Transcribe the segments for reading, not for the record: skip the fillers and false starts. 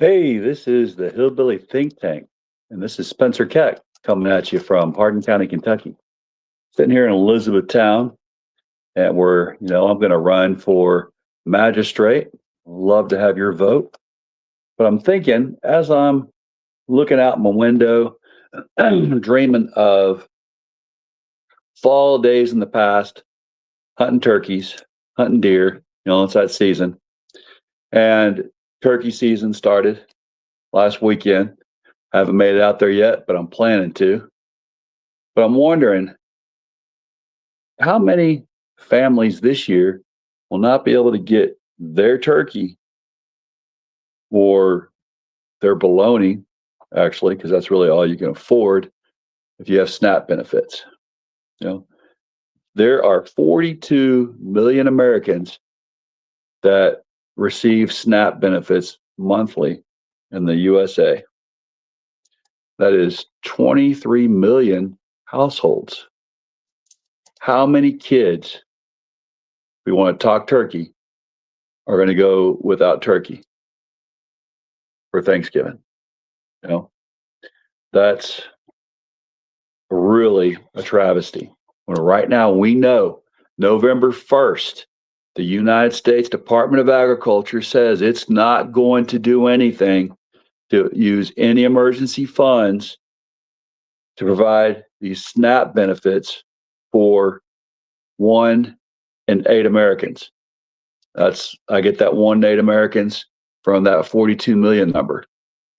Hey, this is the Hillbilly Think Tank, and this is Spencer Keck coming at you from Hardin County, Kentucky. Sitting here in Elizabethtown, and I'm going to run for magistrate. Love to have your vote. But I'm thinking, as I'm looking out my window, dreaming of fall days in the past, hunting turkeys, hunting deer, it's that season. And turkey season started last weekend. Haven't made it out there yet, but I'm planning to. But I'm wondering how many families this year will not be able to get their turkey or their bologna, actually, because that's really all you can afford if you have SNAP benefits. You know, there are 42 million Americans that receive SNAP benefits monthly in the USA. That is 23 million households. How many kids, if we want to talk turkey, are going to go without turkey for Thanksgiving? You know, that's really a travesty. When right now we know November 1st, the United States Department of Agriculture says it's not going to do anything to use any emergency funds to provide these SNAP benefits for 1 in 8 Americans. I get that 1 in 8 Americans from that 42 million number.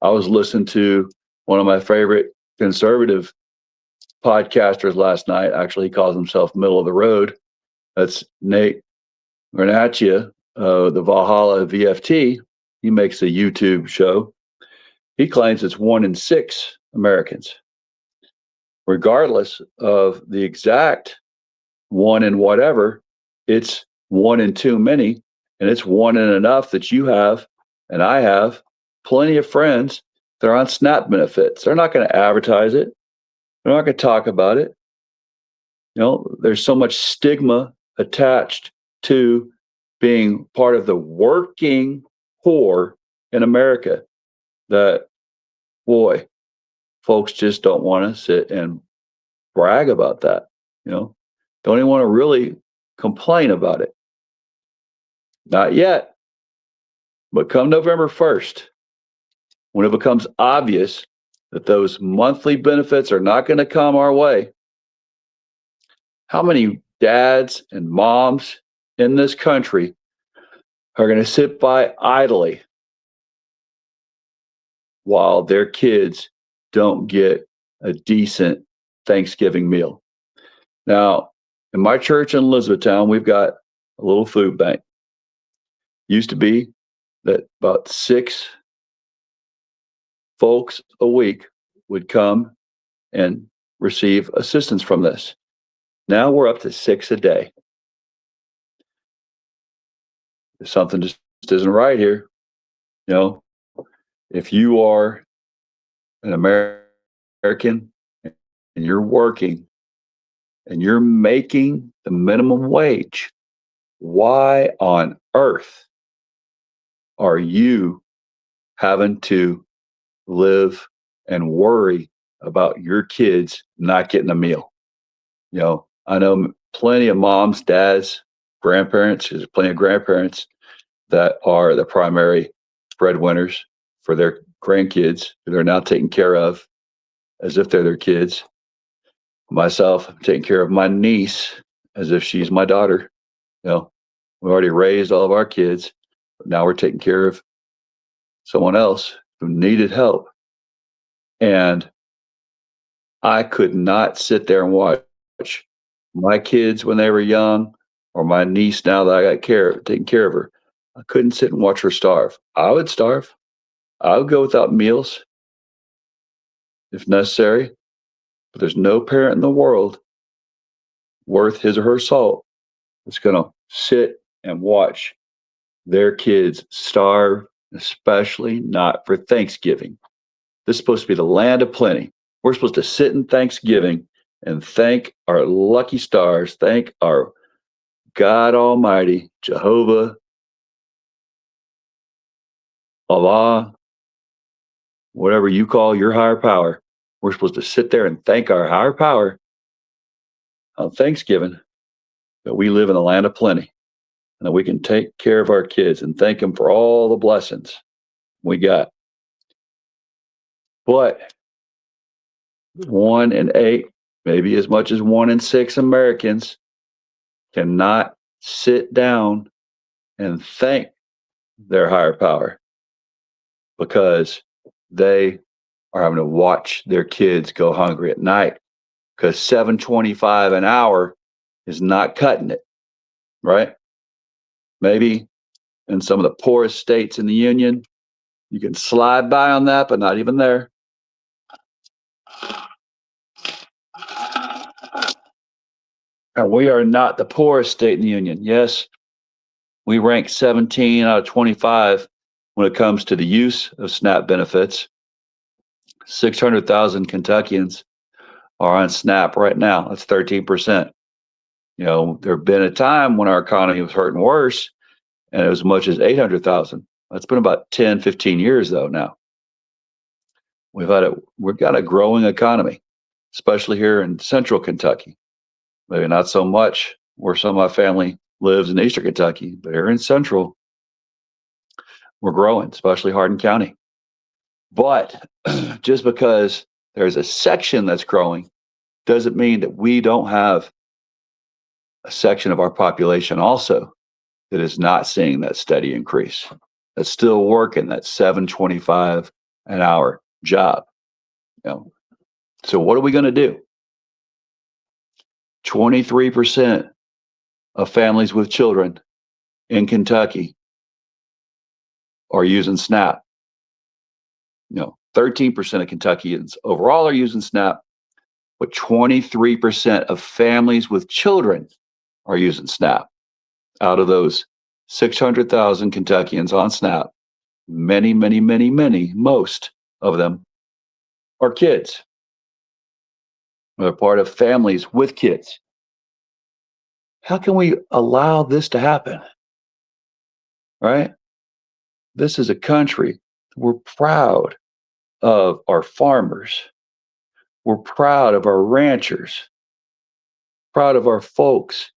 I was listening to one of my favorite conservative podcasters last night. Actually, he calls himself Middle of the Road. That's Nate Renaccia, the Valhalla VFT. He makes a YouTube show. He claims it's 1 in 6 Americans. Regardless of the exact one in whatever, it's 1 in too many, and it's 1 in enough that you have, and I have plenty of friends that are on SNAP benefits. They're not going to advertise it. They're not going to talk about it. There's so much stigma attached to being part of the working poor in America that, boy, folks just don't want to sit and brag about that. Don't even want to really complain about it. Not yet. But come November 1st, when it becomes obvious that those monthly benefits are not going to come our way, how many dads and moms in this country are going to sit by idly while their kids don't get a decent Thanksgiving meal? Now, in my church in Elizabethtown, we've got a little food bank. Used to be that about 6 folks a week would come and receive assistance from this. Now we're up to 6 a day. Something just isn't right here. If you are an American and you're working and you're making the minimum wage, why on earth are you having to live and worry about your kids not getting a meal? I know plenty of moms, dads, grandparents, there's plenty of grandparents that are the primary breadwinners for their grandkids who they're now taking care of as if they're their kids. Myself, I'm taking care of my niece as if she's my daughter. We already raised all of our kids, but now we're taking care of someone else who needed help. And I could not sit there and watch my kids when they were young, or my niece now that I got taking care of her. I couldn't sit and watch her starve. I would starve. I would go without meals if necessary. But there's no parent in the world worth his or her salt that's going to sit and watch their kids starve, especially not for Thanksgiving. This is supposed to be the land of plenty. We're supposed to sit in Thanksgiving and thank our lucky stars, thank our God Almighty, Jehovah, Allah, whatever you call your higher power. We're supposed to sit there and thank our higher power on Thanksgiving that we live in a land of plenty and that we can take care of our kids and thank them for all the blessings we got. But 1 in 8, maybe as much as 1 in 6 Americans cannot sit down and thank their higher power because they are having to watch their kids go hungry at night because 7.25 an hour is not cutting it, right? Maybe in some of the poorest states in the union, you can slide by on that, but not even there. And we are not the poorest state in the union. Yes, we rank 17 out of 25 when it comes to the use of SNAP benefits. 600,000 Kentuckians are on SNAP right now. That's 13%. You know, there have been a time when our economy was hurting worse, and it was as much as 800,000. That's been about 10, 15 years though now. We've got a growing economy, especially here in central Kentucky. Maybe not so much where some of my family lives in eastern Kentucky, but here in central, we're growing, especially Hardin County. But just because there's a section that's growing doesn't mean that we don't have a section of our population also that is not seeing that steady increase, that's still working that 7.25 an hour job. You know, so what are we going to do? 23% of families with children in Kentucky are using SNAP. 13% of Kentuckians overall are using SNAP, but 23% of families with children are using SNAP. Out of those 600,000 Kentuckians on SNAP, most of them are kids. They're part of families with kids. How can we allow this to happen? Right? This is a country. We're proud of our farmers. We're proud of our ranchers, proud of our folks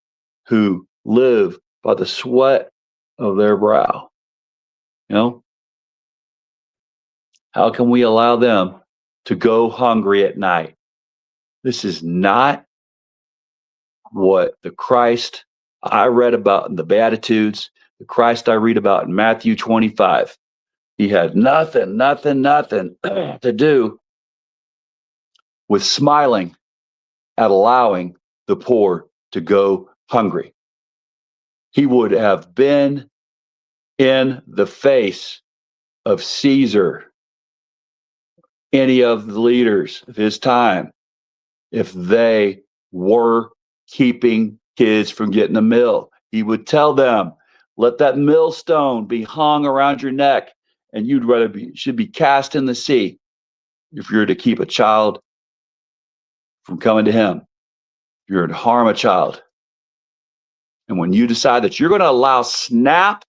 who live by the sweat of their brow. You know, how can we allow them to go hungry at night? This is not what the Christ I read about in the Beatitudes, the Christ I read about in Matthew 25. He had nothing to do with smiling at allowing the poor to go hungry. He would have been in the face of Caesar, any of the leaders of his time, if they were keeping kids from getting a mill. He would tell them, let that millstone be hung around your neck, and should be cast in the sea if you're to keep a child from coming to him. You're to harm a child. And when you decide that you're going to allow SNAP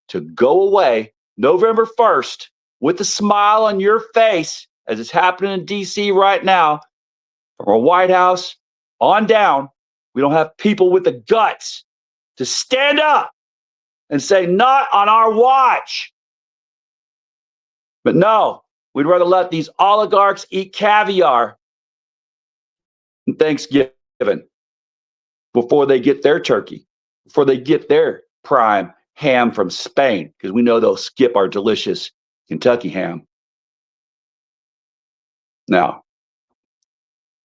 to go away November 1st with a smile on your face, as it's happening in DC right now, from our White House on down, we don't have people with the guts to stand up and say, not on our watch. But no, we'd rather let these oligarchs eat caviar on Thanksgiving before they get their turkey, before they get their prime ham from Spain, because we know they'll skip our delicious Kentucky ham. Now,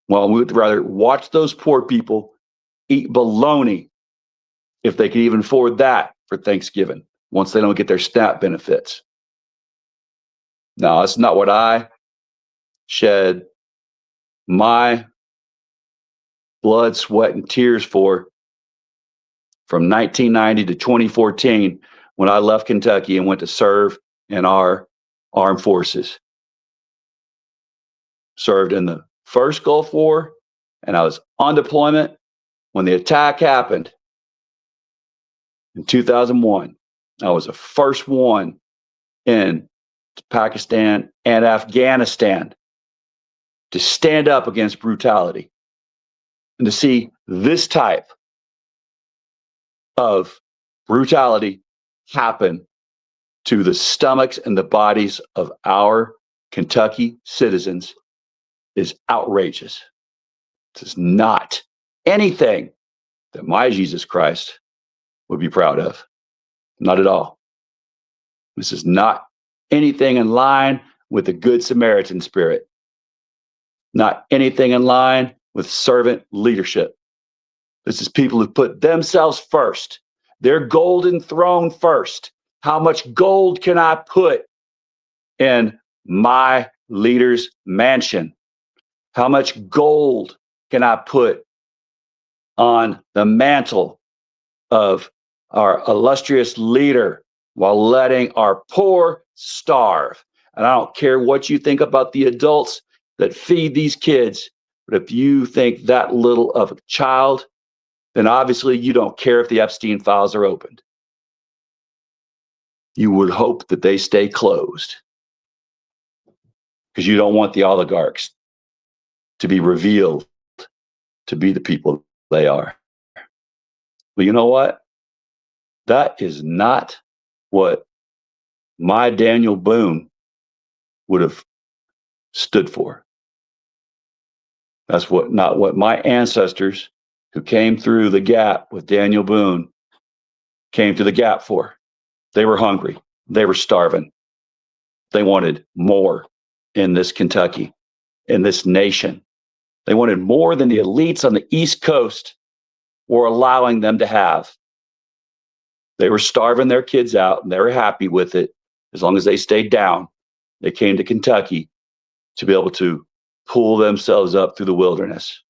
well, we would rather watch those poor people eat bologna if they can even afford that for Thanksgiving once they don't get their SNAP benefits. Now, that's not what I shed my blood, sweat, and tears for from 1990 to 2014 when I left Kentucky and went to serve in our armed forces. Served in the first Gulf War, and I was on deployment when the attack happened in 2001. I was the first one in Pakistan, and Afghanistan to stand up against brutality and to see this type of brutality happen to the stomachs and the bodies of our Kentucky citizens is outrageous. This is not anything that my Jesus Christ would be proud of. Not at all. This is not anything in line with the Good Samaritan spirit. Not anything in line with servant leadership. This is people who put themselves first, their golden throne first. How much gold can I put in my leader's mansion? How much gold can I put on the mantle of our illustrious leader while letting our poor starve? And I don't care what you think about the adults that feed these kids, but if you think that little of a child, then obviously you don't care if the Epstein files are opened. You would hope that they stay closed because you don't want the oligarchs to be revealed to be the people they are. But you know what? That is not what my Daniel Boone would have stood for. That's not what my ancestors who came through the gap with Daniel Boone came to the gap for. They were hungry. They were starving. They wanted more in this Kentucky, in this nation. They wanted more than the elites on the East Coast were allowing them to have. They were starving their kids out, and they were happy with it as long as they stayed down. They came to Kentucky to be able to pull themselves up through the wilderness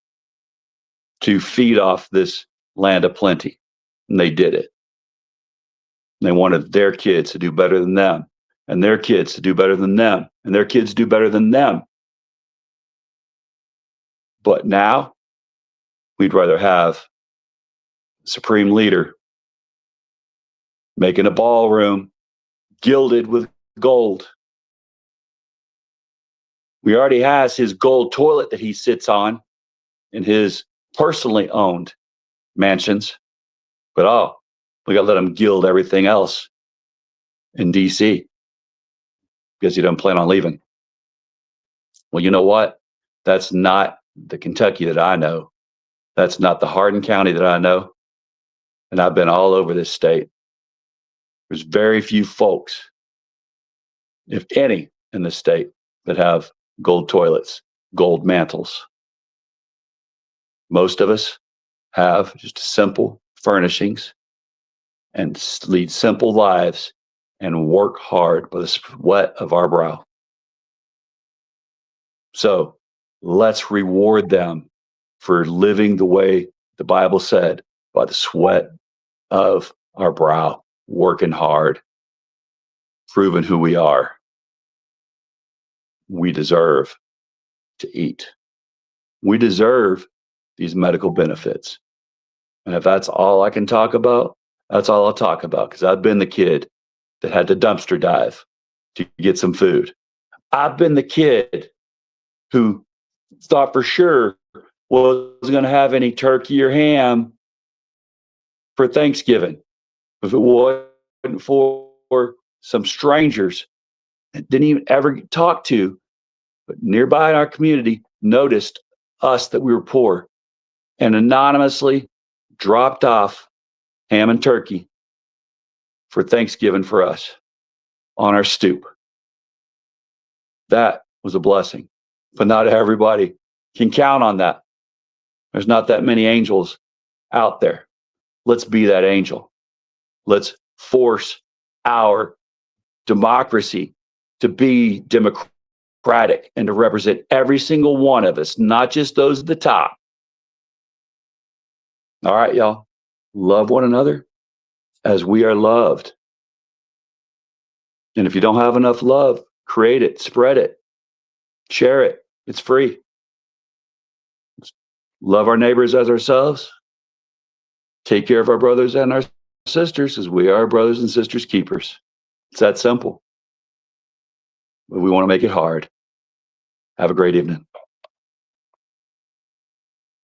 to feed off this land of plenty. And they did it. They wanted their kids to do better than them, and their kids to do better than them, and their kids do better than them. But now we'd rather have the supreme leader making a ballroom gilded with gold. We already has his gold toilet that he sits on in his personally owned mansions. But we got to let him gild everything else in DC because he doesn't plan on leaving. Well, you know what? That's not the Kentucky that I know. That's not the Hardin County that I know. And I've been all over this state. There's very few folks, if any, in the state that have gold toilets, gold mantles. Most of us have just simple furnishings and lead simple lives and work hard by the sweat of our brow. So let's reward them for living the way the Bible said, by the sweat of our brow, working hard, proving who we are. We deserve to eat. We deserve these medical benefits. And if that's all I can talk about, that's all I'll talk about, because I've been the kid that had to dumpster dive to get some food. I've been the kid who thought for sure wasn't going to have any turkey or ham for Thanksgiving if it wasn't for some strangers that didn't even ever talk to, but nearby in our community noticed us that we were poor and anonymously dropped off ham and turkey for Thanksgiving for us on our stoop. That was a blessing, but not everybody can count on that. There's not that many angels out there. Let's be that angel. Let's force our democracy to be democratic and to represent every single one of us, not just those at the top. All right, y'all. Love one another as we are loved. And if you don't have enough love, create it, spread it, share it. It's free. Love our neighbors as ourselves. Take care of our brothers and our sisters as we are brothers and sisters keepers. It's that simple. but we want to make it hard. Have a great evening.